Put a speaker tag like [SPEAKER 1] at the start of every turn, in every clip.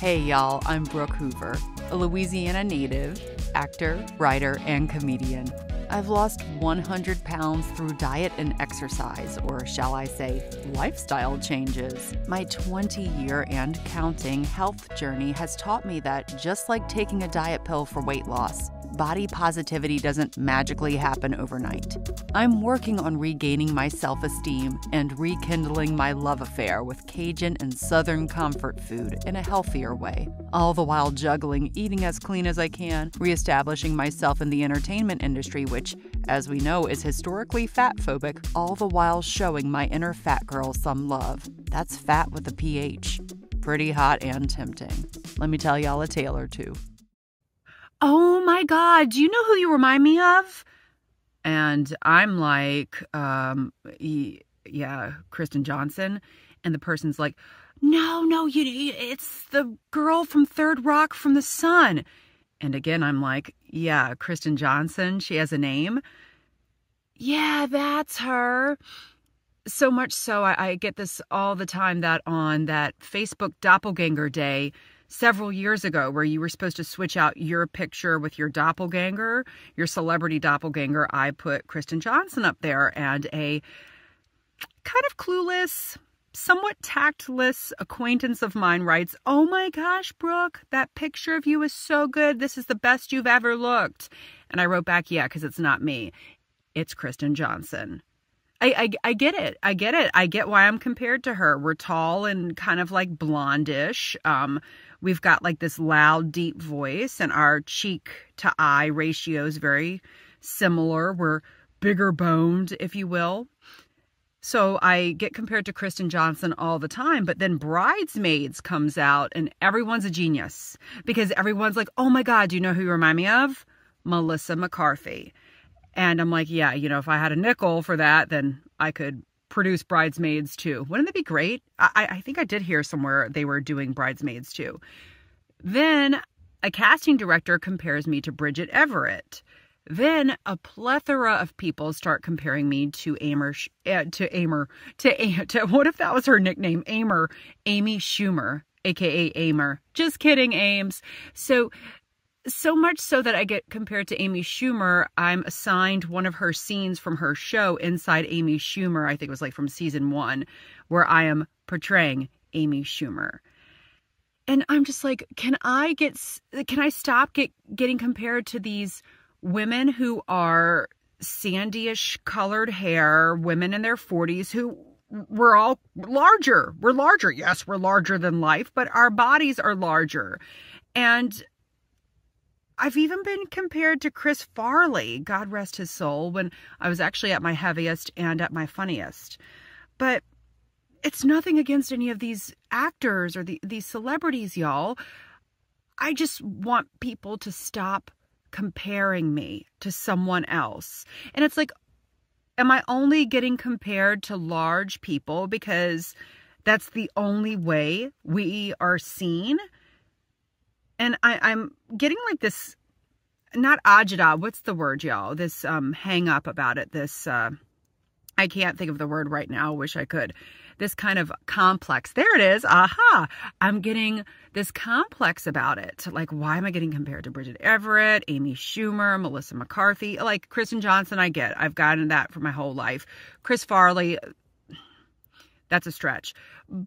[SPEAKER 1] Hey y'all, I'm Brooke Hoover, a Louisiana native, actor, writer, and comedian. I've lost 100 pounds through diet and exercise, or shall I say, lifestyle changes. My 20-year and counting health journey has taught me that just like taking a diet pill for weight loss, body positivity doesn't magically happen overnight. I'm working on regaining my self-esteem and rekindling my love affair with Cajun and Southern comfort food in a healthier way, all the while juggling eating as clean as I can, reestablishing myself in the entertainment industry, which, as we know, is historically fat-phobic, all the while showing my inner fat girl some love. That's fat with a PH. Pretty hot and tempting. Let me tell y'all a tale or two. Oh my God, do you know who you remind me of? And I'm like, yeah, Kristen Johnson. And the person's like, no, it's the girl from Third Rock from the Sun. And again, I'm like, yeah, Kristen Johnson, she has a name. Yeah, that's her. So much so, I get this all the time, that on that Facebook doppelganger day several years ago, where you were supposed to switch out your picture with your doppelganger, your celebrity doppelganger, I put Kristen Johnson up there, and a kind of clueless, somewhat tactless acquaintance of mine writes, "Oh my gosh, Brooke, that picture of you is so good. This is the best you've ever looked." And I wrote back, yeah, because it's not me. It's Kristen Johnson. I get it. I get it. I get why I'm compared to her. We're tall and kind of like blondish. We've got like this loud, deep voice, and our cheek to eye ratio is very similar. We're bigger boned, if you will. So I get compared to Kristen Johnson all the time, but then Bridesmaids comes out and everyone's a genius because everyone's like, oh my God, do you know who you remind me of? Melissa McCarthy. And I'm like, yeah, if I had a nickel for that, then I could produce Bridesmaids too. Wouldn't that be great? I think I did hear somewhere they were doing Bridesmaids too. Then a casting director compares me to Bridget Everett. Then a plethora of people start comparing me to what if that was her nickname? Amy Schumer, aka Amer. Just kidding, Ames. So much so that I get compared to Amy Schumer. I'm assigned one of her scenes from her show Inside Amy Schumer. I think it was like from season 1, where I am portraying Amy Schumer. And I'm just like, can I stop getting compared to these women who are sandyish colored hair, women in their 40s who we're all larger. We're larger. Yes, we're larger than life, but our bodies are larger. And I've even been compared to Chris Farley, God rest his soul, when I was actually at my heaviest and at my funniest. But it's nothing against any of these actors or these celebrities, y'all. I just want people to stop comparing me to someone else. And it's like, am I only getting compared to large people because that's the only way we are seen? And I'm getting like this, not agita, what's the word, y'all? This hang up about it. This, I can't think of the word right now. Wish I could. This kind of complex. There it is. Aha. I'm getting this complex about it. Like, why am I getting compared to Bridget Everett, Amy Schumer, Melissa McCarthy? Like Kristen Johnson, I get. I've gotten that for my whole life. Chris Farley, that's a stretch.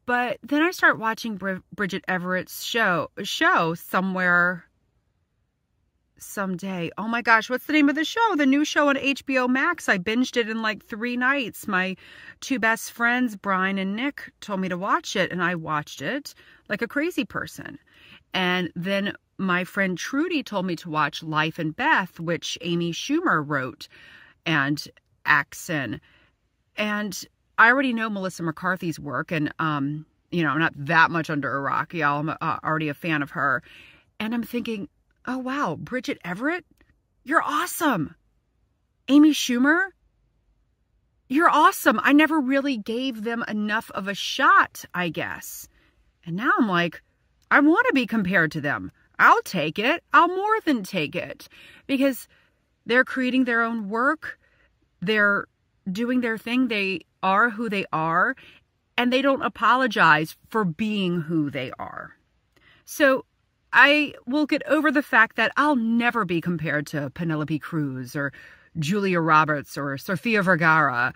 [SPEAKER 1] But then I start watching Bridget Everett's show somewhere, someday. Oh my gosh, what's the name of the show? The new show on HBO Max. I binged it in like 3 nights. My 2 best friends, Brian and Nick, told me to watch it, and I watched it like a crazy person. And then my friend Trudy told me to watch Life and Beth, which Amy Schumer wrote and acts in. And I already know Melissa McCarthy's work, and, I'm not that much under a rock, y'all. I'm already a fan of her. And I'm thinking, oh, wow, Bridget Everett, you're awesome. Amy Schumer, you're awesome. I never really gave them enough of a shot, I guess. And now I'm like, I want to be compared to them. I'll take it. I'll more than take it. Because they're creating their own work. They're doing their thing. They are who they are, and they don't apologize for being who they are. So I will get over the fact that I'll never be compared to Penelope Cruz or Julia Roberts or Sofia Vergara.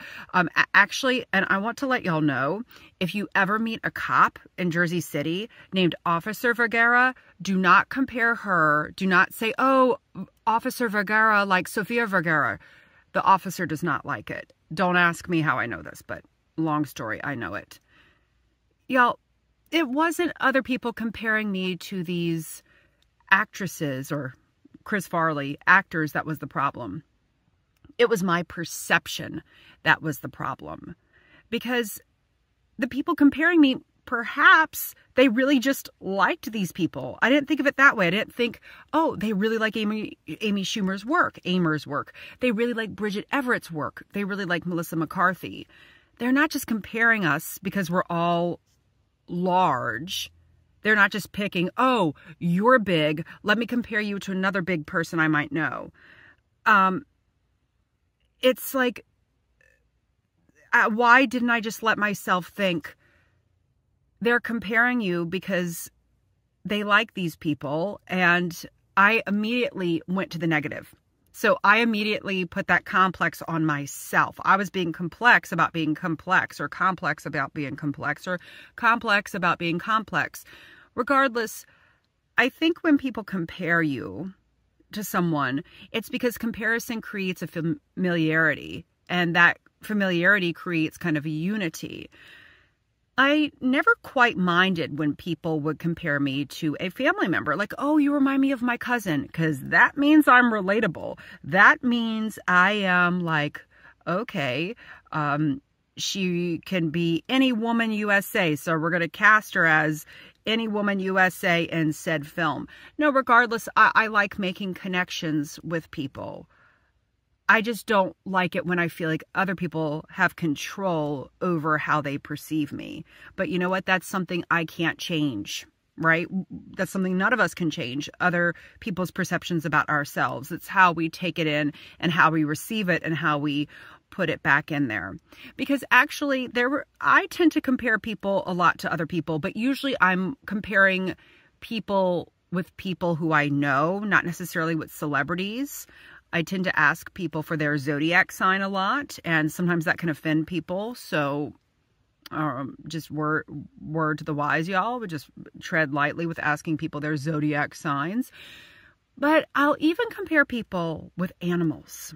[SPEAKER 1] Actually, and I want to let y'all know, if you ever meet a cop in Jersey City named Officer Vergara, do not compare her. Do not say, oh, Officer Vergara like Sofia Vergara. The officer does not like it. Don't ask me how I know this, but long story, I know it. Y'all, it wasn't other people comparing me to these actresses or Chris Farley actors that was the problem. It was my perception that was the problem. Because the people comparing me, perhaps they really just liked these people. I didn't think of it that way. I didn't think, oh, they really like Amy Schumer's work, Amer's work. They really like Bridget Everett's work. They really like Melissa McCarthy. They're not just comparing us because we're all large. They're not just picking, oh, you're big, let me compare you to another big person I might know. It's like, why didn't I just let myself think they're comparing you because they like these people? And I immediately went to the negative. So I immediately put that complex on myself. I was being complex about being complex, or complex about being complex, or complex about being complex. Regardless, I think when people compare you to someone, it's because comparison creates a familiarity, and that familiarity creates kind of a unity. I never quite minded when people would compare me to a family member, like, oh, you remind me of my cousin, because that means I'm relatable. That means I am like, okay, she can be any woman USA, so we're going to cast her as any woman USA in said film. No, regardless, I like making connections with people. I just don't like it when I feel like other people have control over how they perceive me. But you know what? That's something I can't change, right? That's something none of us can change, other people's perceptions about ourselves. It's how we take it in and how we receive it and how we put it back in there. Because actually I tend to compare people a lot to other people, but usually I'm comparing people with people who I know, not necessarily with celebrities. I tend to ask people for their zodiac sign a lot, and sometimes that can offend people. So just word to the wise, y'all, would just tread lightly with asking people their zodiac signs. But I'll even compare people with animals.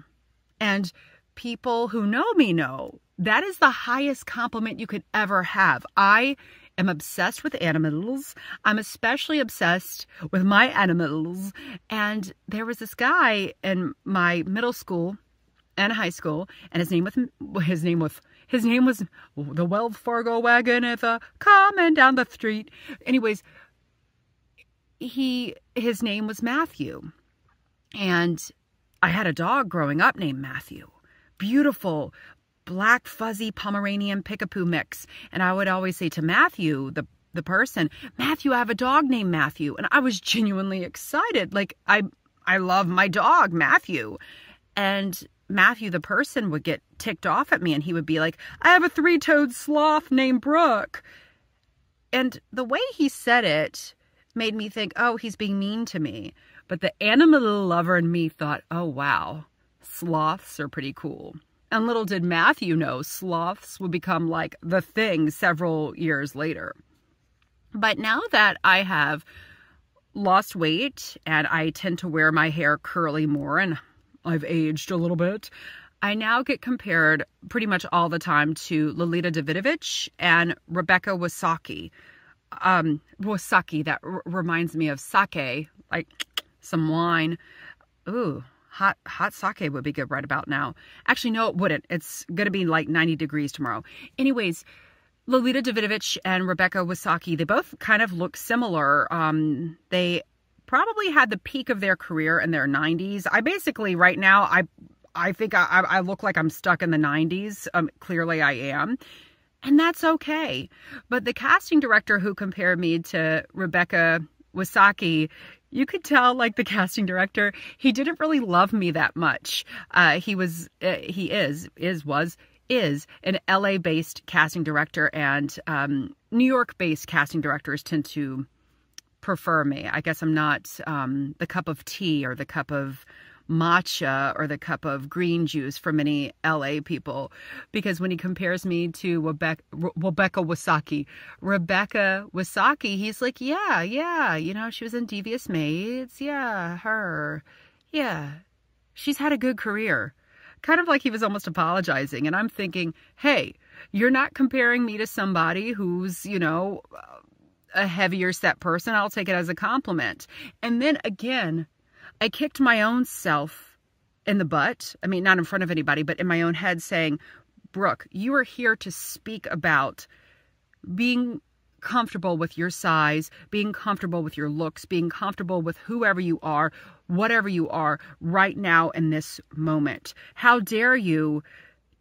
[SPEAKER 1] And people who know me know that is the highest compliment you could ever have. I am obsessed with animals. I'm especially obsessed with my animals. And there was this guy in my middle school and high school, and his name was the Wells Fargo wagon is coming down the street. Anyways, his name was Matthew. And I had a dog growing up named Matthew. Beautiful, black, fuzzy Pomeranian Pickapoo mix. And I would always say to Matthew, the person, Matthew, I have a dog named Matthew. And I was genuinely excited. Like, I love my dog, Matthew. And Matthew, the person, would get ticked off at me, and he would be like, I have a 3-toed sloth named Brooke. And the way he said it made me think, oh, he's being mean to me. But the animal lover in me thought, oh, wow, sloths are pretty cool. And little did Matthew know, sloths would become like the thing several years later. But now that I have lost weight and I tend to wear my hair curly more, and I've aged a little bit, I now get compared pretty much all the time to Lolita Davidovich and Rebecca Wasaki. Wasaki, that reminds me of sake, like some wine. Ooh, hot sake would be good right about now. Actually, no, it wouldn't. It's going to be like 90 degrees tomorrow. Anyways, Lolita Davidovich and Rebecca Wasaki, they both kind of look similar. They probably had the peak of their career in their 90s. I basically, right now, I think I look like I'm stuck in the 90s. Clearly I am. And that's okay. But the casting director who compared me to Rebecca Wasaki, you could tell, like, the casting director, he didn't really love me that much. He is an LA-based casting director, and New York-based casting directors tend to prefer me. I guess I'm not the cup of tea or the cup of matcha or the cup of green juice for many LA people, because when he compares me to Rebecca Wasaki, he's like, yeah, you know, she was in Devious Maids. Yeah, her. Yeah, she's had a good career. Kind of like he was almost apologizing. And I'm thinking, hey, you're not comparing me to somebody who's, you know, a heavier set person. I'll take it as a compliment. And then again, I kicked my own self in the butt. I mean, not in front of anybody, but in my own head, saying, Brooke, you are here to speak about being comfortable with your size, being comfortable with your looks, being comfortable with whoever you are, whatever you are right now in this moment. How dare you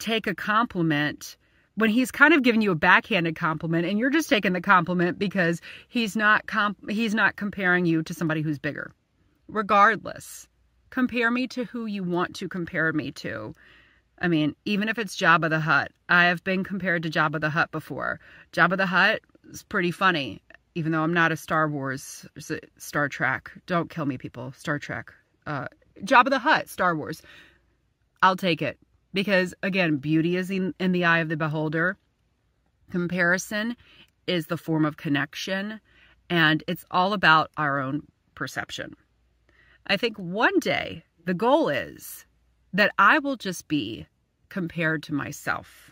[SPEAKER 1] take a compliment when he's kind of giving you a backhanded compliment, and you're just taking the compliment because he's not comparing you to somebody who's bigger. Regardless, compare me to who you want to compare me to. I mean, even if it's Jabba the Hutt, I have been compared to Jabba the Hutt before. Jabba the Hutt is pretty funny, even though I'm not a Star Trek. Don't kill me, people. Star Trek. Jabba the Hutt, Star Wars. I'll take it. Because, again, beauty is in the eye of the beholder. Comparison is the form of connection. And it's all about our own perception. I think one day the goal is that I will just be compared to myself.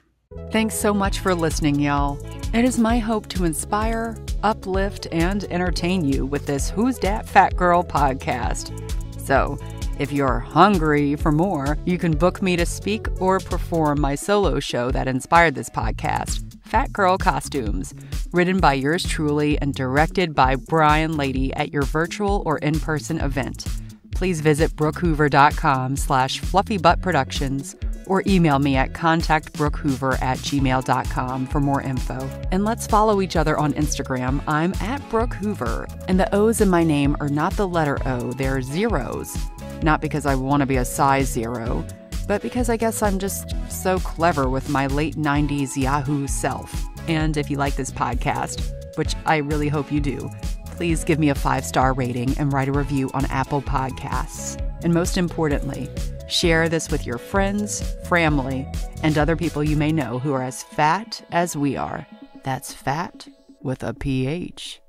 [SPEAKER 1] Thanks so much for listening, y'all. It is my hope to inspire, uplift, and entertain you with this Who's Dat Fat Girl podcast. So, if you're hungry for more, you can book me to speak or perform my solo show that inspired this podcast, Fat Girl Costumes, written by yours truly and directed by Brian Lady at your virtual or in-person event. Please visit brookehoover.com/fluffybuttproductions or email me at contactbrookhoover@gmail.com for more info. And let's follow each other on Instagram. I'm at Brooke Hoover, and the O's in my name are not the letter O, they're zeros. Not because I want to be a size 0, but because I guess I'm just so clever with my late 90s Yahoo self. And if you like this podcast, which I really hope you do, please give me a 5-star rating and write a review on Apple Podcasts. And most importantly, share this with your friends, family, and other people you may know who are as fat as we are. That's fat with a PH.